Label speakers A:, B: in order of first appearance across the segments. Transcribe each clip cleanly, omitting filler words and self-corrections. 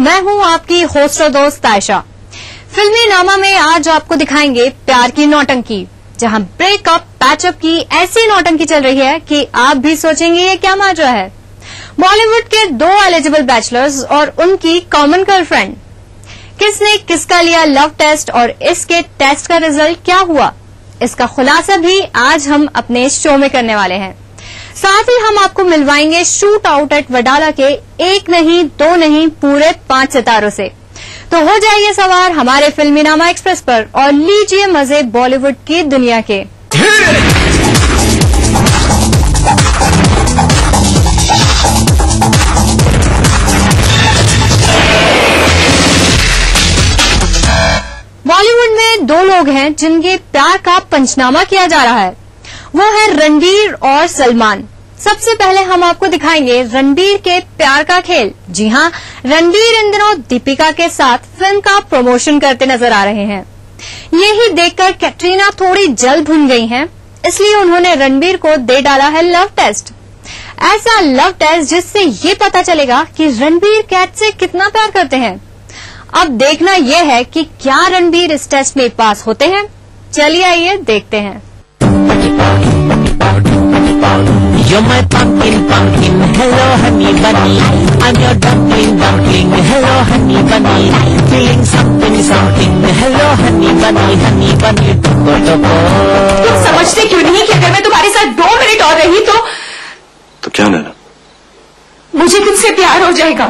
A: मैं हूं आपकी होस्ट और दोस्त आयशा। फिल्मी नामा में आज आपको दिखाएंगे प्यार की नौटंकी, जहां ब्रेकअप पैचअप की ऐसी नौटंकी चल रही है कि आप भी सोचेंगे ये क्या माजरा है। बॉलीवुड के दो एलिजिबल बैचलर्स और उनकी कॉमन गर्लफ्रेंड, किसने किसका लिया लव टेस्ट और इसके टेस्ट का रिजल्ट क्या हुआ, इसका खुलासा भी आज हम अपने शो में करने वाले हैं। साथ ही हम आपको मिलवाएंगे शूट आउट एट वडाला के एक नहीं दो नहीं पूरे 5 सितारों से। तो हो जाइए सवार हमारे फिल्मी नामा एक्सप्रेस पर और लीजिए मजे बॉलीवुड की दुनिया के। बॉलीवुड में दो लोग हैं जिनके प्यार का पंचनामा किया जा रहा है, वो है रणबीर और सलमान। सबसे पहले हम आपको दिखाएंगे रणबीर के प्यार का खेल। जी हां, रणबीर इन दिनों दीपिका के साथ फिल्म का प्रमोशन करते नजर आ रहे हैं। यही देखकर कैटरीना थोड़ी जल भुन गई हैं, इसलिए उन्होंने रणबीर को दे डाला है लव टेस्ट। ऐसा लव टेस्ट जिससे ये पता चलेगा कि रणबीर कैट से कितना प्यार करते हैं। अब देखना यह है कि क्या रणबीर इस टेस्ट में पास होते हैं। चलिए आइए देखते हैं।
B: You're my pumpkin, pumpkin, hello honey bunny. I'm your dumpling, dumpling, hello honey bunny. Feeling something, something, hello honey bunny, honey bunny, टुको टुको।
C: तुम समझते क्यों नहीं कि अगर मैं तुम्हारे साथ 2 मिनट और रही तो
D: क्या नैना?
C: मुझे तुमसे प्यार हो जाएगा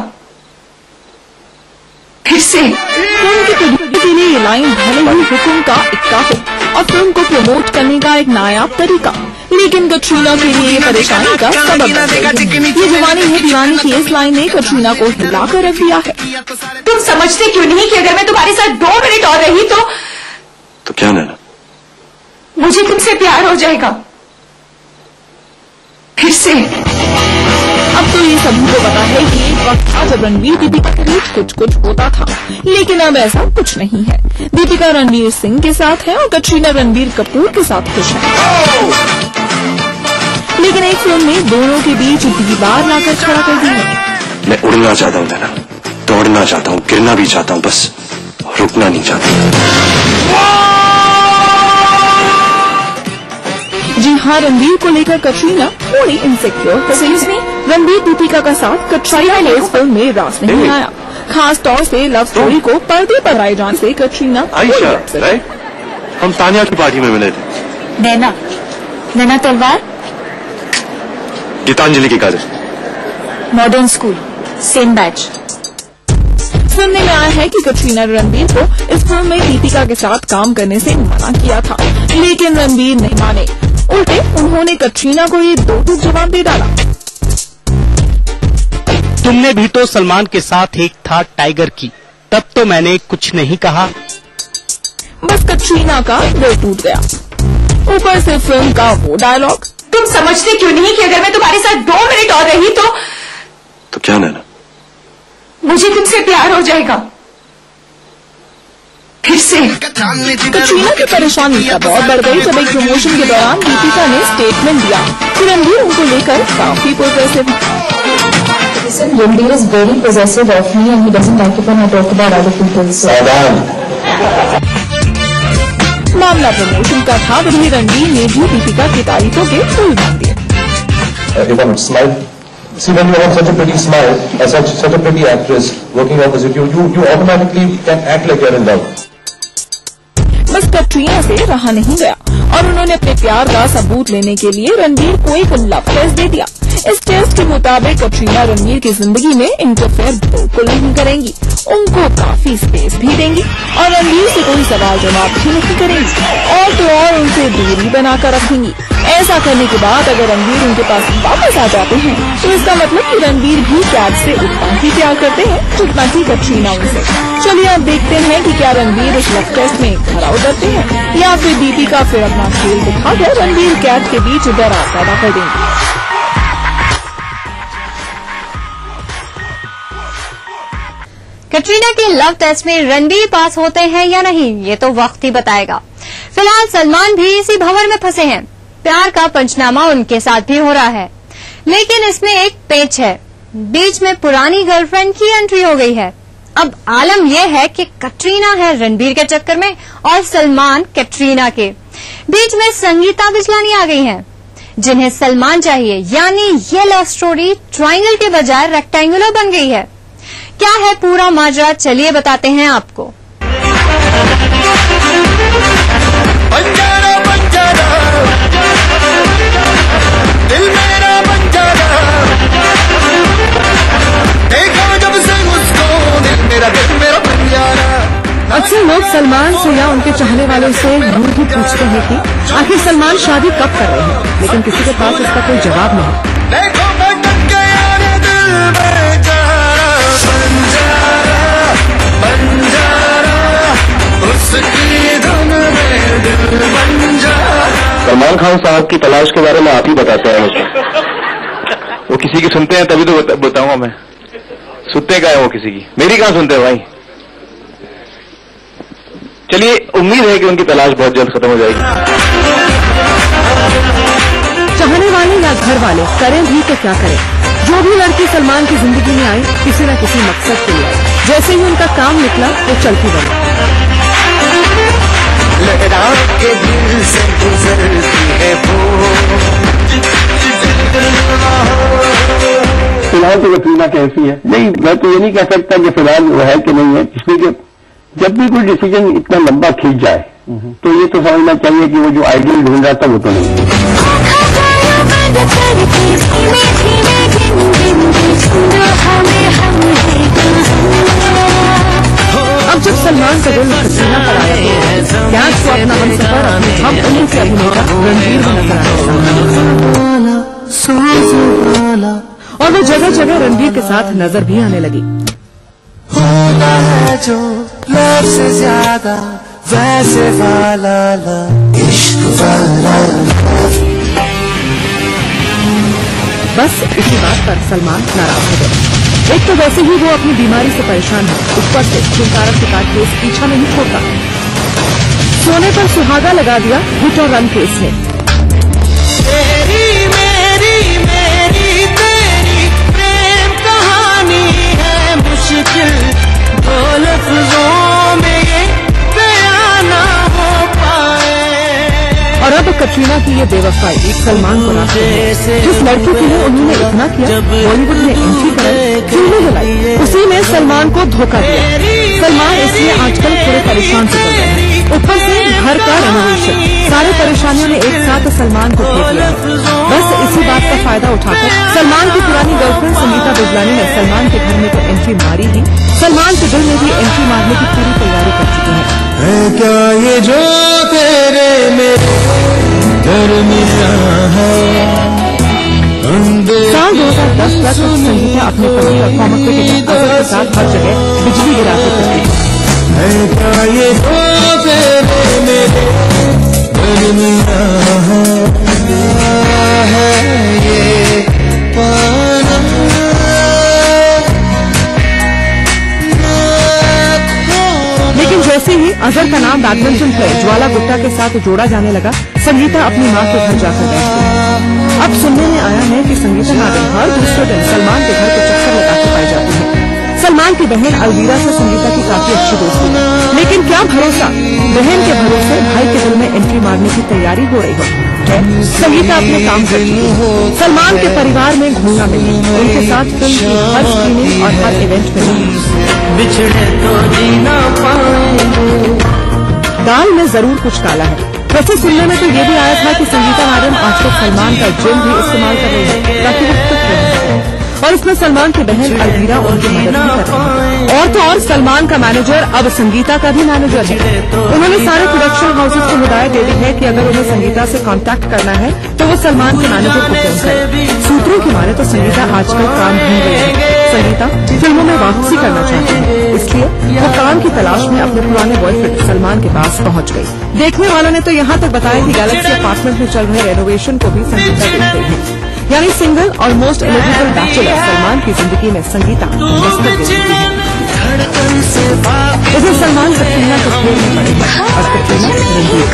C: फिर से।
E: फिल्म की प्रोड्यूसर के लिए ये लाइन भले ही हुक्म का इक्का हो और फिल्म को प्रमोट करने का एक नायाब तरीका, लेकिन कटरीना के लिए ये परेशानी का सबब बन गई। ये जवानी है दीवानी की इस लाइन ने कटरीना को हिलाकर रख दिया है।
C: तुम समझते क्यों नहीं कि अगर मैं तुम्हारे साथ 2 मिनट और रही तो
D: क्या नैना?
C: मुझे तुमसे प्यार हो जाएगा फिर से।
E: अब तो ये सभी को पता है कि एक वक्त था जब रणबीर दीपिका के बीच कुछ कुछ होता था, लेकिन अब ऐसा कुछ नहीं है। दीपिका रणवीर सिंह के साथ है और कटरीना रणबीर कपूर के साथ खुश है। लेकिन एक फिल्म में दोनों के बीच दीवार लाकर खड़ा कर दी है।
D: मैं उड़ना चाहता हूँ नैना, दौड़ना चाहता हूँ, गिरना भी चाहता हूँ, बस रुकना नहीं चाहता।
E: जी हाँ, रणबीर को लेकर कटरीना थोड़ी इनसिक्योर। रणबीर दीपिका का साथ कटरीना ने इस फिल्म में रास नहीं आया। खास तौर से लव स्टोरी को पर्दे पर आए जाने से कटरीना
D: आयशा, राइट? हम तानिया की पार्टी में मिले थे।
C: नैना तलवार,
D: गीतांजलि की college,
C: modern school, same batch.
E: सुनने में आया है कि कटरीना रणबीर को इस फिल्म में दीपिका के साथ काम करने से मना किया था, लेकिन रणबीर नहीं माने। उल्टे उन्होंने कटरीना को ये दो जवाब दे डाला।
F: तुमने भी तो सलमान के साथ एक था टाइगर की, तब तो मैंने कुछ नहीं कहा।
E: बस कटरीना का दिल टूट गया। ऊपर से फिल्म का वो डायलॉग।
C: तुम समझते क्यों नहीं कि अगर मैं तुम्हारे साथ 2 मिनट और रही तो
D: क्या नैना?
C: मुझे तुमसे प्यार हो जाएगा फिर से।
E: कटरीना की परेशानी तब और बढ़ गई जब एक प्रमोशन के दौरान दीपिका ने स्टेटमेंट दिया कि रणबीर उनको लेकर काफी पोजेसिव है।
G: Ranbir is very possessive of me and he doesn't like it when I talk about other people. So.
E: मामला प्रमोशन का था, वही रणबीर ने भी दीपिका की तारीफों के फूल बांध दिए।
H: Everyone would smile. See, when you have such a pretty smile, as such a pretty actress working opposite you, you automatically can act like you're in love.
E: बस कटरीना से रहा नहीं गया और उन्होंने अपने प्यार का सबूत लेने के लिए रणबीर को एक लव टेस्ट दे दिया। इस टेस्ट के मुताबिक कटरीना रणबीर की जिंदगी में इंटरफेयर बिल्कुल नहीं करेंगी, उनको काफी स्पेस भी देंगी और रणबीर से कोई सवाल जवाब भी नहीं करेंगी और तो और उनसे दूरी बनाकर रखेंगी। ऐसा करने के बाद अगर रणबीर उनके पास वापस आ जाते हैं तो इसका मतलब कि रणबीर भी कैट से उतना ही प्यार करते हैं जितना कि कटरीना उनसे। चलिए आप देखते हैं कि क्या रणबीर इस लव टेस्ट में खरा उतरते हैं या फिर दीपिका फिर अपना खेल दिखाकर रणबीर कैट के बीच दरार पैदा कर देंगे।
A: कटरीना के लव टेस्ट में रणबीर पास होते हैं या नहीं, ये तो वक्त ही बताएगा। फिलहाल सलमान भी इसी भंवर में फंसे हैं। प्यार का पंचनामा उनके साथ भी हो रहा है, लेकिन इसमें एक पेच है। बीच में पुरानी गर्लफ्रेंड की एंट्री हो गई है। अब आलम यह है कि कटरीना है रणबीर के चक्कर में और सलमान कैटरीना के बीच में संगीता बिजलानी आ गई हैं, जिन्हें सलमान चाहिए, यानी ये लव स्टोरी ट्रायंगल के बजाय रेक्टेंगुलर बन गई है। क्या है पूरा माजरा, चलिए बताते हैं आपको।
B: बंजारा बंजारा दिल मेरा बंजारा, देखो जब से मुझको दिल मेरा बंजारा।
E: अक्सर लोग सलमान से या उनके चाहने वालों से यूं ही पूछते हैं कि आखिर सलमान शादी कब कर रहे हैं, लेकिन किसी के पास उसका कोई जवाब नहीं।
B: देखो भटक गया रे दिल बेचारा, बंजारा बंजारा उसकी धुन में दिल बंजारा।
H: सलमान खान साहब की तलाश के बारे में आप ही बताते हैं मुझे। वो किसी की सुनते हैं तभी तो बताऊंगा मैं। सुनते क्या है वो किसी की, मेरी कहाँ सुनते हैं भाई। चलिए, उम्मीद है कि उनकी तलाश बहुत जल्द खत्म हो जाएगी।
E: चाहने वाले या घर वाले करें भी तो क्या करें, जो भी लड़की सलमान की जिंदगी में आई किसी न किसी मकसद के लिए, जैसे ही उनका काम निकला वो चलती बनी।
B: लहरा के दिल से गुजरती है वो।
I: फिलहाल तो कटरीना कैसी है, नहीं मैं तो ये नहीं कह सकता कि फिलहाल वो है कि नहीं है, इसलिए कि जब भी कोई डिसीजन इतना लंबा खींच जाए तो ये तो समझना चाहिए कि वो जो आइडियल ढूंढ रहा था वो तो नहीं।
E: अब जब सलमान का दिल कटरीना पर आया तो क्या को अपना हमसफर हम उन्हीं से अभिनेता रणबीर भी नजर आया और वो जगह जगह रणबीर के साथ नजर भी आने लगी।
B: होना है जो लव से ज्यादा वैसे वाला इश्क वाला।
E: बस इसी बात पर सलमान नाराज हो गए। एक तो वैसे ही वो अपनी बीमारी से परेशान है, ऊपर से चिंतारा शिकार केस पीछा नहीं छोड़ता। सोने पर सुहागा लगा दिया हिट और रन केस ने।
B: तेरी मेरी मेरी तेरी प्रेम कहानी है मुश्किल, दो लफ्जों में ये बयान ना हो पाए।
E: और अब कटरीना की ये बेवफाई सलमान को नाते हैं। जिस लड़की के लिए उन्होंने इतना किया, बॉलीवुड में एंट्री कराई, फिल्में बुलाई, उसी में सलमान को धोखा दिया। सलमान इसलिए आजकल थोड़े परेशान से चल रहे हैं। ऊपर से घर का रेनोवेशन, सारे परेशानियों ने एक साथ सलमान को घेर लिया। बस इसी बात का फायदा उठाकर सलमान की पुरानी गर्लफ्रेंड संगीता बिजलानी ने सलमान के घर में तो एंट्री मारी ही, सलमान के दिल में भी एंट्री मारने की पूरी तैयारी कर चुकी है।
B: क्या ये जो तेरे मेरे दरमियां है।
E: साल 2010 तक संगीता अपने पति और कॉमर के साथ हर जगह बिजली गिराते करती।
B: क्या ये जो तेरे मेरे दरमियां है ये पाना।
E: लेकिन जैसे ही अजहर का नाम बैडमिंटन प्लेयर ज्वाला गुप्ता के साथ जोड़ा जाने लगा, संगीता अपनी मां के घर जाकर बैठ गई। अब सुनने में आया है कि संगीता नागन हर दूसरे दिन सलमान के घर को चक्कर लगाते पाई जाती है। सलमान की बहन अलवीरा से संगीता की काफी अच्छी दोस्ती है, लेकिन क्या भरोसा बहन के भरोसे भाई के दिल में एंट्री मारने की तैयारी हो रही हो। संगीता अपने काम करती है, सलमान के परिवार में घुलना मिली, उनके साथ फिल्म की हर स्क्रीनिंग और हर इवेंट में
B: बिछड़े तो जीना पाएंगे।
E: दाल में जरूर कुछ काला है। वैसे सुनने में तो ये भी आया था कि संगीता मैडम आजकल सलमान का जिम भी इस्तेमाल कर रही है ताकि वो फिट रह सके, और इसमें सलमान की बहन अलवीरा उनकी मदद भी कर रही है। और तो और सलमान का मैनेजर अब संगीता का भी मैनेजर है। उन्होंने सारे प्रोडक्शन हाउसेज को हिदायत दे दी है कि अगर उन्हें संगीता से कांटेक्ट करना है तो वो सलमान के मैनेजर को फोन करें। सूत्रों की माने तो संगीता आजकल काम ढूंढ रही है। संगीता फिल्मों में वापसी करना चाहती है, इसलिए वो काम की तलाश में अपने पुराने बॉयफ्रेंड सलमान के पास पहुंच गई। देखने वालों ने तो यहाँ तक बताया कि गैलेक्सी अपार्टमेंट में चल रहे रेनोवेशन को भी संगीता देख रही है। यानी सिंगल और मोस्ट एलिजिबल बैचलर सलमान की जिंदगी में संगीता दस्तक दे चुकी है। इधर सलमान कटरीना को खेल में पड़ेगा और कटरीना रणबीर,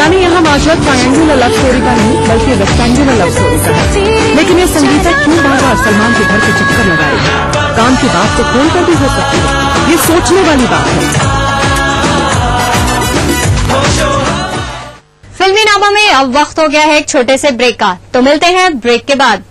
E: गाने यहाँ मौजूद ट्रायंगुलर लव स्टोरी का नहीं बल्कि रेक्टेंगुलर लव स्टोरी का है। लेकिन ये संगीतक क्यों बार-बार सलमान के घर के चक्कर लगाए? काम की बात तो खोल कर भी हो सकती है, ये सोचने वाली बात है।
A: फिल्मी नामा में अब वक्त हो गया है एक छोटे से ब्रेक का, तो मिलते हैं ब्रेक के बाद।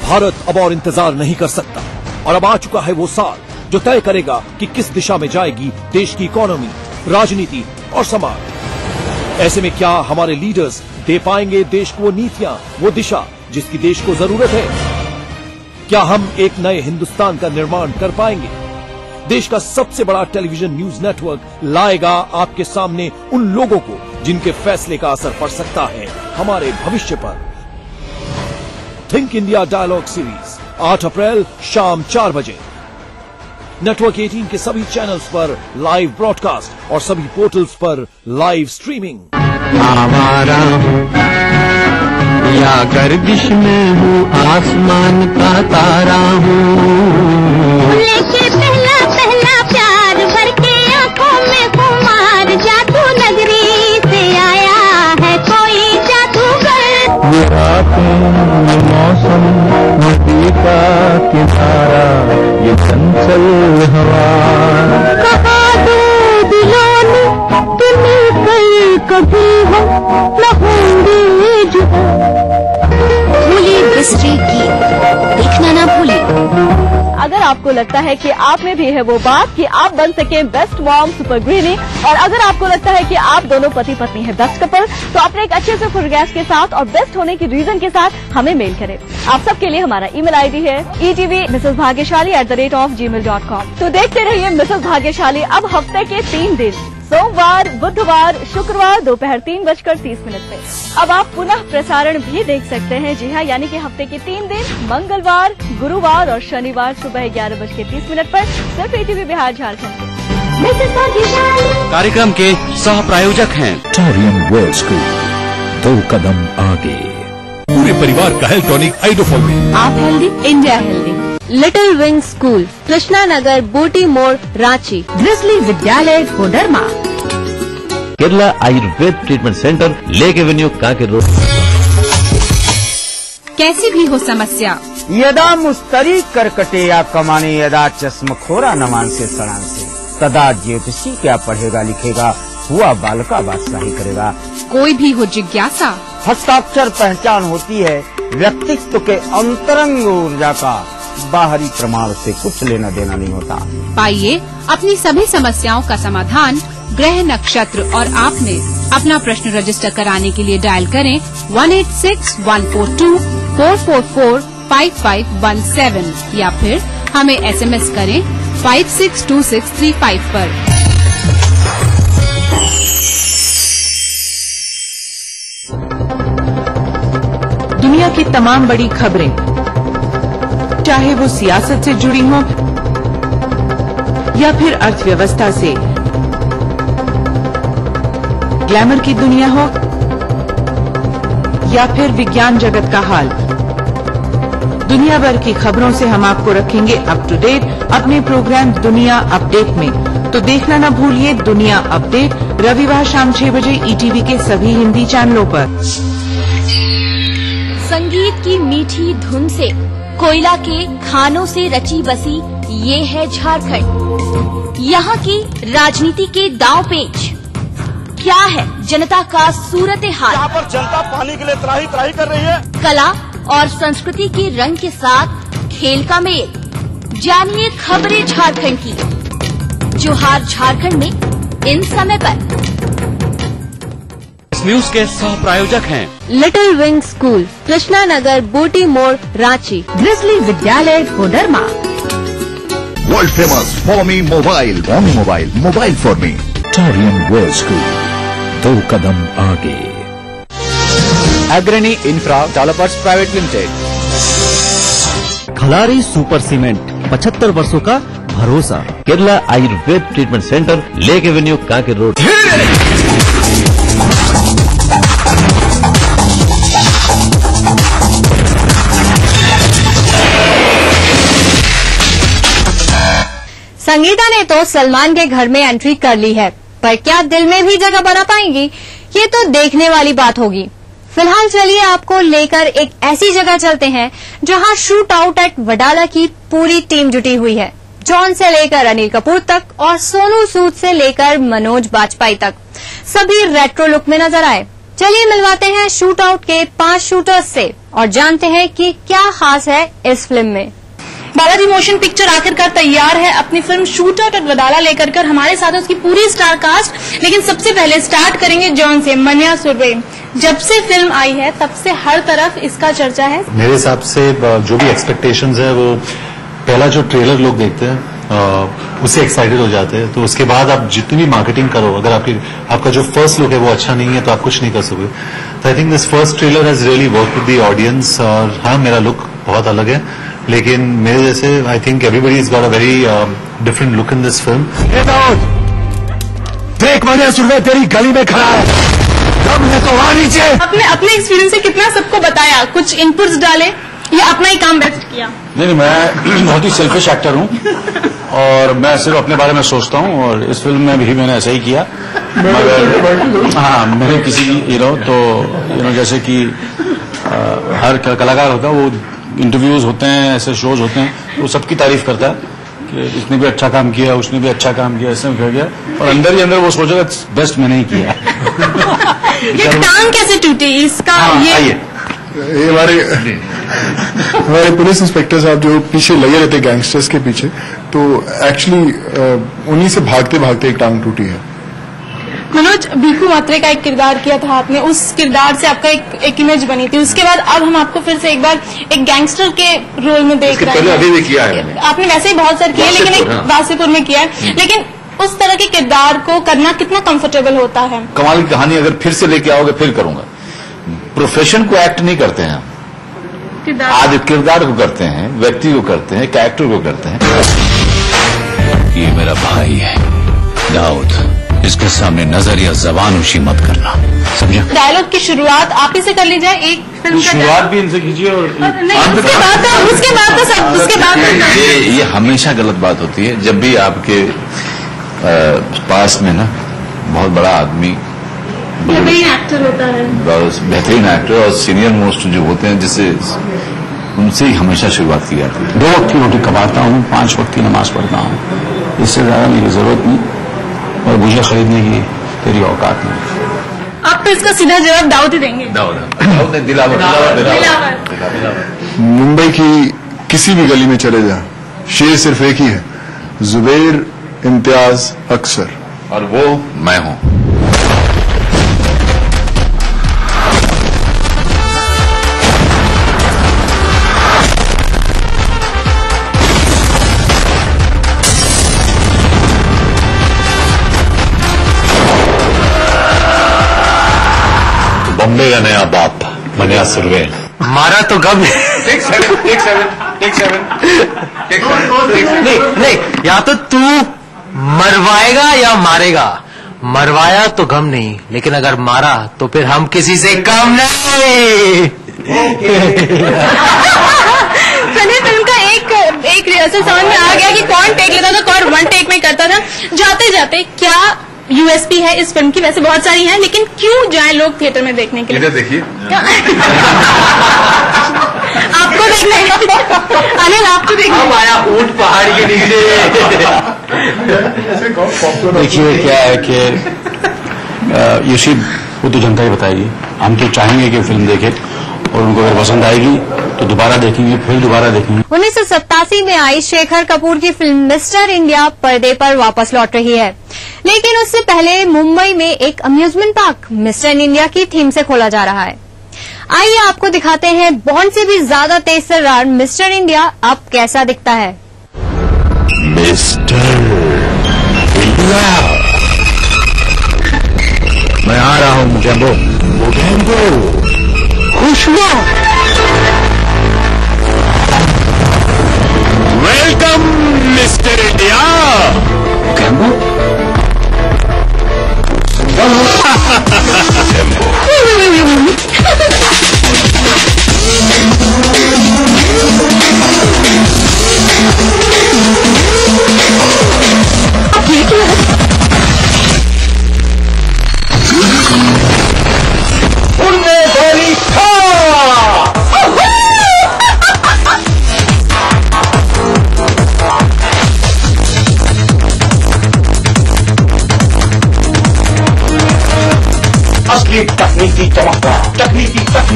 J: भारत अब और इंतजार नहीं कर सकता और अब आ चुका है वो साल जो तय करेगा कि किस दिशा में जाएगी देश की इकोनॉमी, राजनीति और समाज। ऐसे में क्या हमारे लीडर्स दे पाएंगे देश को वो नीतियां, वो दिशा जिसकी देश को जरूरत है? क्या हम एक नए हिंदुस्तान का निर्माण कर पाएंगे? देश का सबसे बड़ा टेलीविजन न्यूज नेटवर्क लाएगा आपके सामने उन लोगों को जिनके फैसले का असर पड़ सकता है हमारे भविष्य पर। थिंक इंडिया डायलॉग सीरीज 8 अप्रैल शाम 4 बजे नेटवर्क 18 के सभी चैनल्स पर लाइव ब्रॉडकास्ट और सभी पोर्टल्स पर लाइव स्ट्रीमिंग।
K: आवारा हूँ या गर्दिश में हूँ, आसमान का तारा हूँ।
L: लेके पहला पहला प्यार भर के आंखों में खुमार, जादू नगरी से आया है कोई जादूगर।
K: ये रातें, ये मौसम, नदी का किनारा, ये चंचल हवा।
L: कहा दो दिलों ने तुम्हें कभी हम न होंगे जो। भूलिए बिस्ट्री की देखना ना भूलिए।
M: अगर आपको लगता है कि आप में भी है वो बात कि आप बन सके बेस्ट मॉम सुपर ग्रीनी, और अगर आपको लगता है कि आप दोनों पति पत्नी है बेस्ट कपल, तो अपने एक अच्छे से फुटोग्राफ के साथ और बेस्ट होने की रीजन के साथ हमें मेल करें। आप सबके लिए हमारा ईमेल आईडी है etv@gmail.com। तो देखते रहिए मिसेस भाग्यशाली अब हफ्ते के 3 दिन, सोमवार, बुधवार, शुक्रवार दोपहर 3:30 पे। अब आप पुनः प्रसारण भी देख सकते हैं, जी हाँ, यानी कि हफ्ते के 3 दिन मंगलवार, गुरुवार और शनिवार सुबह 11:30 पर सिर्फ ETV बिहार झारखंड से।
N: कार्यक्रम के सह प्रायोजक हैं
J: टोरियन वर्ल्ड स्कूल, 2 कदम आगे। पूरे परिवार का हेल्थ टॉनिक आइडोफॉल में।
A: आप healthy, India healthy. Little Wing School, Krishna Nagar, Boti Mod, Ranchi. Grizzly Vidyalaya, Koderma.
O: Kerala Ayurved Treatment Centre, Lake Avenue, Kanker Road.
P: कैसी भी हो समस्या,
Q: यदा मुस्तरी करकटे या कमाने, यदा चश्मखोरा नमान से सड़ान से, तदा ज्योतिषी क्या पढ़ेगा लिखेगा, हुआ बालका बादशाही करेगा।
P: कोई भी हो जिज्ञासा,
Q: हस्ताक्षर पहचान होती है व्यक्तित्व के अंतरंग ऊर्जा का, बाहरी प्रमाण से कुछ लेना देना नहीं होता।
P: पाइए अपनी सभी समस्याओं का समाधान ग्रह, नक्षत्र और आप में। अपना प्रश्न रजिस्टर कराने के लिए डायल करें 186142444517 या फिर हमें SMS करें 562635 पर।
E: दुनिया की तमाम बड़ी खबरें, चाहे वो सियासत से जुड़ी हो या फिर अर्थव्यवस्था से, ग्लैमर की दुनिया हो या फिर विज्ञान जगत का हाल, दुनिया भर की खबरों से हम आपको रखेंगे अप टू डेट अपने प्रोग्राम दुनिया अपडेट में। तो देखना न भूलिए दुनिया अपडेट, रविवार शाम 6 बजे ETV के सभी हिंदी चैनलों पर।
L: संगीत की मीठी धुन से, कोयला के खानों से रची बसी ये है झारखंड। यहाँ की राजनीति के दांव पेच, क्या है जनता का सूरत हाल।
R: यहाँ पर जनता पानी के लिए त्राही त्राही कर रही है।
L: कला और संस्कृति के रंग के साथ खेल का मेल। जानिए खबरें झारखंड की, जो हार झारखंड में इन समय पर।
N: इस न्यूज के सह प्रायोजक हैं
A: Little Wing School, Krishna Nagar, Boti Mod, Ranchi. Grizzly Vidyalaya, Koderma.
S: World famous Forme mobile, mobile for me.
J: Torian World School, 2 कदम आगे।
T: Agrani Infra Developers Private Limited.
O: Khalari Super Cement, 75 वर्षों का भरोसा। Kerala Ayurved Treatment Centre, Lake Avenue, Kanker Road.
A: Sangeeta ने तो सलमान के घर में एंट्री कर ली है, पर क्या दिल में भी जगह बना पाएंगी, ये तो देखने वाली बात होगी। फिलहाल चलिए आपको लेकर एक ऐसी जगह चलते हैं जहां शूट आउट एट वडाला की पूरी टीम जुटी हुई है। जॉन से लेकर अनिल कपूर तक और सोनू सूद से लेकर मनोज बाजपेयी तक सभी रेट्रो लुक में नजर आए। चलिए मिलवाते हैं शूट आउट के 5 शूटर्स से और जानते हैं कि क्या खास है इस फिल्म में।
C: बालाजी मोशन पिक्चर आखिरकार तैयार है अपनी film shoot out at Wadala लेकर कर। हमारे साथ है उसकी पूरी स्टार कास्ट, लेकिन सबसे पहले स्टार्ट करेंगे जॉन से। मन्या सुरवे, जब से फिल्म आई है तब से हर तरफ इसका चर्चा है।
U: मेरे हिसाब से जो भी एक्सपेक्टेशंस है वो पहला जो ट्रेलर लोग देखते हैं उससे एक्साइटेड हो जाते हैं, तो उसके बाद आप जितनी भी मार्केटिंग करो, अगर आपका जो फर्स्ट लुक है वो अच्छा नहीं है तो आप कुछ नहीं कर सकते। तो I think this first trailer has really work with the audience. और हाँ, मेरा लुक बहुत अलग है, लेकिन मेरे जैसे I think everybody is got a very different look in this film.
J: देख मन्या सुरवे तेरी गली में खड़ा है, दम है तो आ नीचे।
C: आपने अपने एक्सपीरियंस से कितना सबको बताया, कुछ इनपुट्स डाले या अपना ही काम बेस्ट किया?
V: नहीं, मैं बहुत ही सेल्फिश एक्टर हूँ और मैं सिर्फ अपने बारे में सोचता हूँ, और इस फिल्म में भी मैंने ऐसा ही किया। मगर हाँ, मैंने किसी तो जैसे कि हर कलाकार होता है, वो इंटरव्यूज होते हैं, ऐसे शोज होते हैं, वो सबकी तारीफ करता है कि इसने भी अच्छा काम किया, उसने भी अच्छा काम किया, इसने भी किया, और अंदर ही अंदर वो सोचेगा बेस्ट मैंने ही किया।
C: ये टांग कैसे टूटी इसका?
W: ये हमारे पुलिस इंस्पेक्टर साहब जो पीछे लगे रहते गैंगस्टर्स के पीछे, तो एक्चुअली उन्हीं से भागते भागते एक टांग टूटी है।
C: मनोज, भीखू मात्रे का एक किरदार किया था आपने, उस किरदार से आपका एक इमेज बनी थी। उसके बाद अब हम आपको फिर से एक बार एक गैंगस्टर के रोल में देख रहे हैं।
V: अभी भी किया है
C: आपने वैसे ही बहुत सारे किए, लेकिन एक वासीपुर में किया है। लेकिन उस तरह के किरदार को करना कितना कंफर्टेबल होता है?
V: कमाल की कहानी अगर फिर से लेके आओगे फिर करूंगा। प्रोफेशन को एक्ट नहीं करते हैं, आज किरदार को करते हैं, व्यक्ति को करते हैं, कैरेक्टर को करते हैं।
N: ये मेरा भाई है दाऊद, इसके सामने नजर या जबान उशी मत करना, समझा?
C: डायलॉग की शुरुआत आप ही से कर ली जाए एक फिल्म का।
V: शुरुआत भी इनसे कीजिए और
C: उसके बाद
V: ये हमेशा गलत बात होती है जब भी आपके पास में ना बहुत बड़ा आदमी,
C: बेहतरीन एक्टर होता है,
V: बेहतरीन एक्टर और सीनियर मोस्ट जो होते हैं, जिससे उनसे ही हमेशा शुरुआत की जाती है। 2 वक्त की रोटी कमाता हूँ, 5 वक्त की नमाज पढ़ता हूँ, इससे ज्यादा मेरी जरूरत नहीं, और मुझे खरीदने की तेरी औकात नहीं।
C: आप तो इसका सीधा जवाब दाऊद ही देंगे।
V: दाऊद ने दिलावर।
W: मुंबई की किसी भी गली में चले जा, शेर सिर्फ एक ही है, जुबैर इम्तियाज अक्सर,
V: और वो मैं हूँ।
U: बॉम्बे का नया बाप मन्या सुरवे।
N: मारा तो कब? नहीं, या तो तू मरवाएगा या मारेगा। मरवाया तो गम नहीं, लेकिन अगर मारा तो फिर हम किसी से कम नहीं।
C: चलिए, फिल्म का एक रिहर्सल समझ में आ गया कि कौन टेक लेता था, कौन 1 टेक में करता था। जाते जाते क्या यूएसपी है इस फिल्म की? वैसे बहुत सारी हैं, लेकिन क्यों जाएं लोग थिएटर में देखने के लिए?
V: इधर देखिए।
C: आपको देखना अनिल, आपको देखना
N: आया ऊंट पहाड़ के नीचे।
V: देखिए क्या है कि ये सिर्फ वो तो जनता ही बताएगी। हम तो चाहेंगे कि फिल्म देखे और उनको अगर पसंद आएगी तो दोबारा देखेंगे, फिर दोबारा देखेंगे।
A: 1987 में आई शेखर कपूर की फिल्म मिस्टर इंडिया पर्दे पर वापस लौट रही है, लेकिन उससे पहले मुंबई में एक अम्यूजमेंट पार्क मिस्टर इंडिया की थीम से खोला जा रहा है। आइए आपको दिखाते हैं बॉन्ड से भी ज्यादा तेज तर्रार मिस्टर इंडिया अब कैसा दिखता है।
S: मिस्टर इंडिया, मैं आ रहा हूँ मुगैम्बो। खुशबू, वेलकम मिस्टर इंडिया।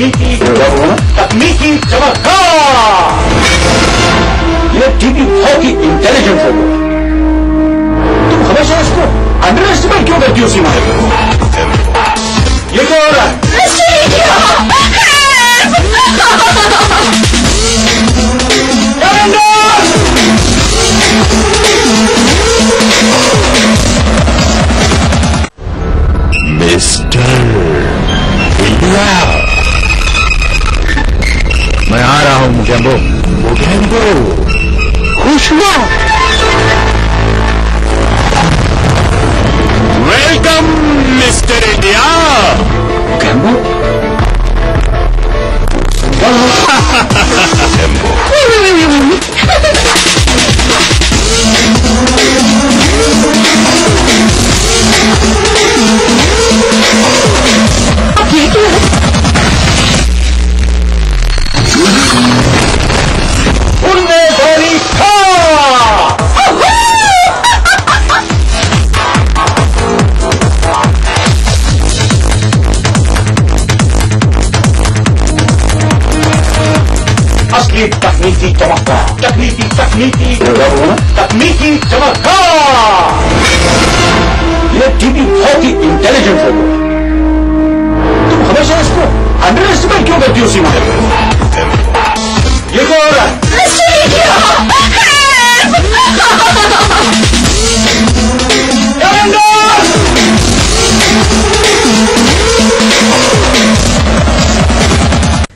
R: तकनीकी चमत्कार। ये टीवी बहुत ही इंटेलिजेंट है। तुम हमेशा इसको अंडर एस्टिमेट क्यों करती हो सीमा? ये क्या हो रहा है?
S: मिस्टर इंडिया, मैं आ रहा हूं मुकेम्बो। मुकेम्बो, खुशबू, वेलकम मिस्टर इंडिया। मुकेम्बो,
R: तकनीकी चमत्कार, तकनीकी चमत्कार। ये टीवी बहुत ही इंटेलिजेंट है। तुम हमेशा इसको अंडर एस्टिमेट क्यों करती हो सीमा? ये क्या हो रहा है?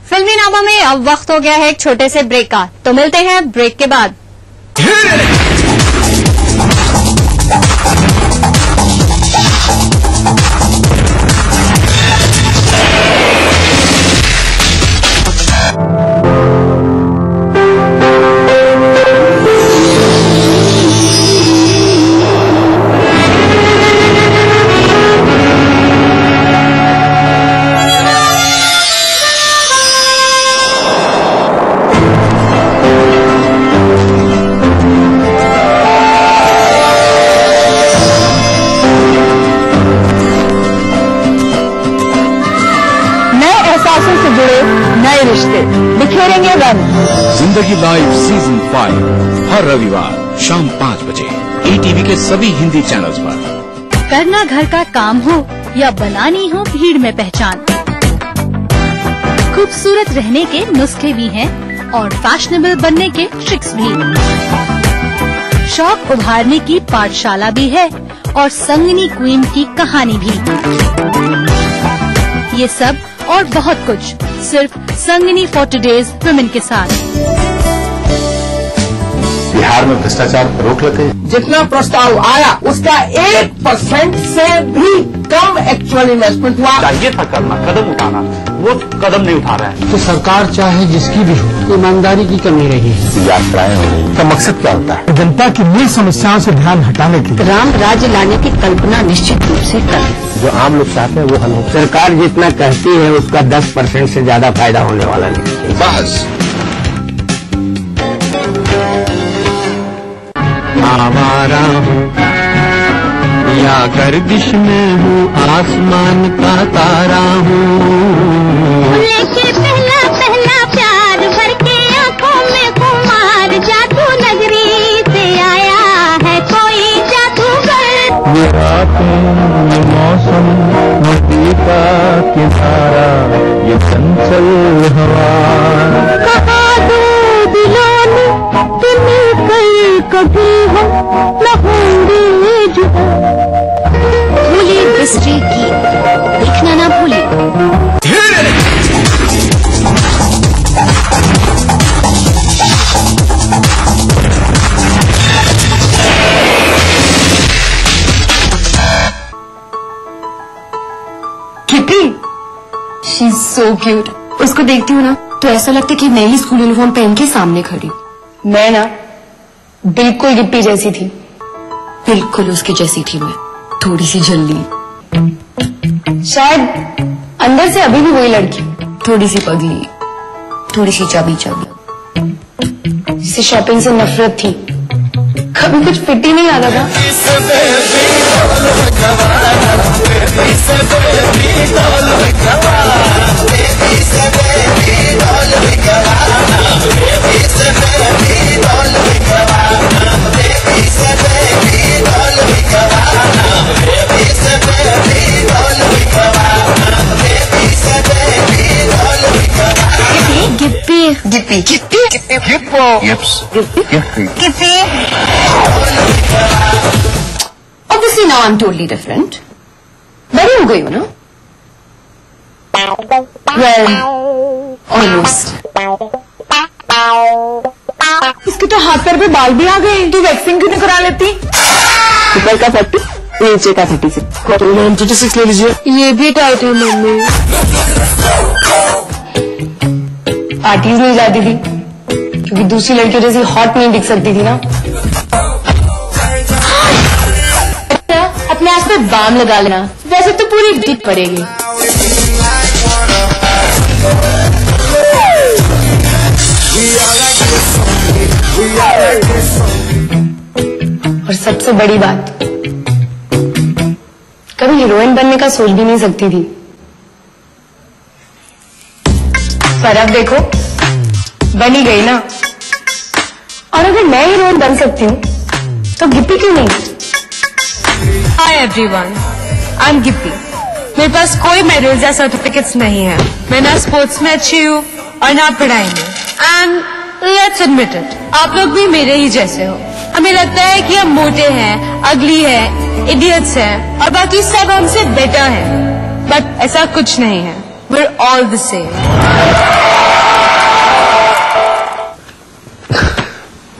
A: फिल्मी नामा में अब वक्त हो गया है एक छोटे से ब्रेक का, तो मिलते हैं ब्रेक के बाद।
E: नए रिश्ते बिखेरेंगे रंग।
J: जिंदगी लाइव सीजन 5 हर रविवार शाम 5 बजे ETV के सभी हिंदी चैनल्स पर।
L: करना घर का काम हो या बनानी हो भीड़ में पहचान, खूबसूरत रहने के नुस्खे भी हैं और फैशनेबल बनने के ट्रिक्स भी। शौक उभारने की पाठशाला भी है और संगनी क्वीन की कहानी भी। ये सब और बहुत कुछ सिर्फ संगनी फॉर टुडेज वुमेन के साथ।
U: बिहार में भ्रष्टाचार रोक लेते हैं।
D: जितना प्रस्ताव आया उसका 1% से भी कम एक्चुअल इन्वेस्टमेंट हुआ।
U: चाहिए था करना, कदम उठाना, वो कदम नहीं उठा रहा है।
D: तो सरकार चाहे जिसकी भी हो, ईमानदारी की कमी रही है।
U: यात्राएं हो रही का मकसद क्या होता है?
D: जनता की मूल समस्याओं से ध्यान हटाने के लिए
F: राम राज्य लाने की कल्पना निश्चित रूप से करें।
U: जो आम लोग चाहते हैं वो हल हो।
D: सरकार जितना कहती है उसका 10% से ज्यादा फायदा होने वाला नहीं।
U: बस
K: आवारा हूँ या गर्दिश में हूँ, आसमान का तारा हूँ।
G: लेके पहला पहला प्यार भर के आंखों में खुमार, जादू नगरी से आया है कोई जादूगर।
K: ये रातें, ये मौसम, नदी का किनारा, ये चंचल हवा।
G: कहा दो दिलों ने तुम कल कभी हो न होंगे जुदा।
L: भूलिए हिस्ट्री की, देखना ना भूलिए।
F: Kitty, she is so cute. उसको देखती हूँ ना तो ऐसा लगता है कि मैं ही स्कूल यूनिफॉर्म पहन के सामने खड़ी। मैं ना बिल्कुल गिप्पी जैसी थी, बिल्कुल उसकी जैसी थी मैं, थोड़ी सी जल्दी। शायद अंदर से अभी भी वही लड़की, थोड़ी सी पगली, थोड़ी सी चाबी चाबी, जिसे शॉपिंग से नफरत थी, कभी कुछ फिट ही नहीं आता था। Gippy. Hippo.
R: Yips.
F: Gippy. Obviously now I'm totally different. बड़ी हो गई हो ना? Well, almost.
C: इसके तो हाथ पैर पे बाल भी आ गए, तू वैक्सिंग क्यों नहीं करा लेती?
F: ऊपर का 40, नीचे का 36.
C: 36 ले लीजिए.
F: ये भी टाइट है मम्मी. पार्टीज नहीं जाती थी क्योंकि दूसरी लड़कियों जैसी हॉट नहीं दिख सकती थी ना. अपने आस पे बाम लगा लेना, वैसे तो पूरी दिख पड़ेगी. और सबसे बड़ी बात, कभी हीरोइन बनने का सोच भी नहीं सकती थी, पर अब देखो बनी गई ना. और अगर मैं हीरोइन बन सकती हूँ तो गिप्पी क्यों नहीं?
B: Hi everyone, I am Gippy. मेरे पास कोई मेडल्स या सर्टिफिकेट्स नहीं है. मैं ना स्पोर्ट्स में अच्छी हूँ और ना पढ़ाई में. एंड लेट्स एडमिट इट, आप लोग भी मेरे ही जैसे हो. हमें लगता है कि हम मोटे हैं, अगली हैं, इडियट्स हैं और बाकी सब हमसे बेटर हैं. बट ऐसा कुछ नहीं है. We're all the same.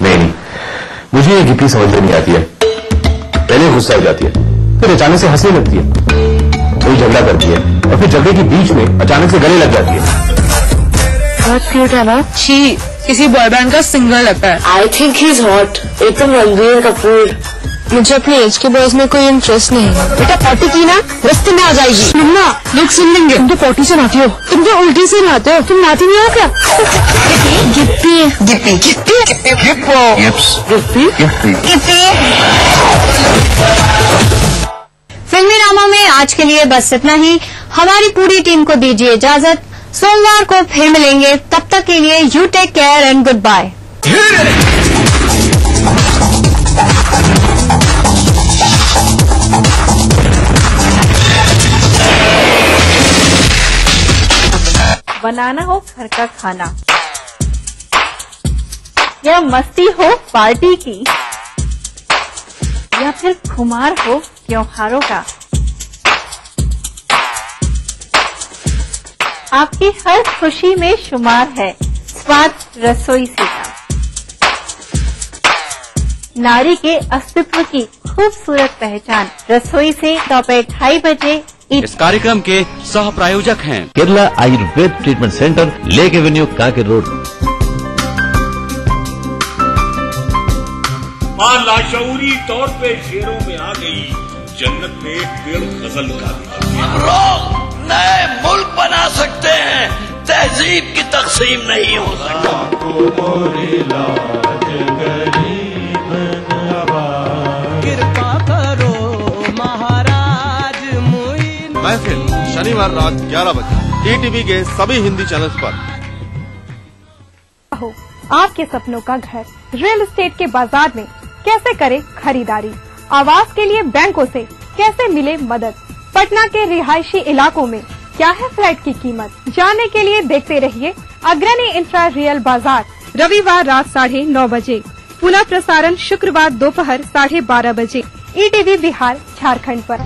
R: नहीं, मुझे ये गिप्पी समझ में नहीं आती है. पहले गुस्सा हो जाती है, फिर अचानक से हंसने लगती है, थोड़ी झगड़ा करती है और फिर झगड़े के बीच में अचानक से गले लग जाती है.
B: बहुत क्यूट है ना? छी, किसी बॉयबैंड का सिंगर लगता है.
F: I think he is hot. एकदम रणबीर कपूर. मुझे अपने एज के बॉयज में कोई इंटरेस्ट नहीं है. बेटा 40 की ना रस्ते में आ जाएगी. मम्मा लोग सुन लेंगे. तुम तो 40 से नाती हो. तुम तो उल्टी से नाते हो. तुम नाती नहीं हो क्या? गिप्पी. हिप्पो. गिप्पी.
A: फिल्मी नामा में आज के लिए बस इतना ही. हमारी पूरी टीम को दीजिए इजाजत. सोमवार को फिर मिलेंगे. तब तक के लिए you take care and goodbye.
M: बनाना हो घर का खाना या मस्ती हो पार्टी की या फिर खुमार हो त्योहारों का, आपकी हर खुशी में शुमार है स्वाद रसोई से का. नारी के अस्तित्व की खूबसूरत पहचान रसोई से दोपहर 2:30 बजे.
O: इस कार्यक्रम के सह प्रायोजक हैं Kerala Ayurved Treatment Centre, Lake Avenue, Kanker road.
S: मां लाशऊरी तौर पे शेरों में आ गई. जन्नत में एक पेड़ गजल का भी.
H: हम लोग नए मुल्क बना सकते हैं, तहजीब की तकसीम नहीं हो सकती.
I: कृपा करो महाराज.
X: महफिल शनिवार रात 11 बजे ईटीवी के सभी हिंदी चैनल्स पर.
M: आपके सपनों का घर रियल एस्टेट के बाजार में कैसे करें खरीदारी, आवास के लिए बैंकों से कैसे मिले मदद, पटना के रिहायशी इलाकों में क्या है फ्लैट की कीमत, जानने के लिए देखते रहिए अग्रणी इंफ्रा रियल बाजार.
E: रविवार रात 9:30 बजे, पुनः प्रसारण शुक्रवार दोपहर 12:30 बजे.
M: ईटीवी बिहार झारखंड पर.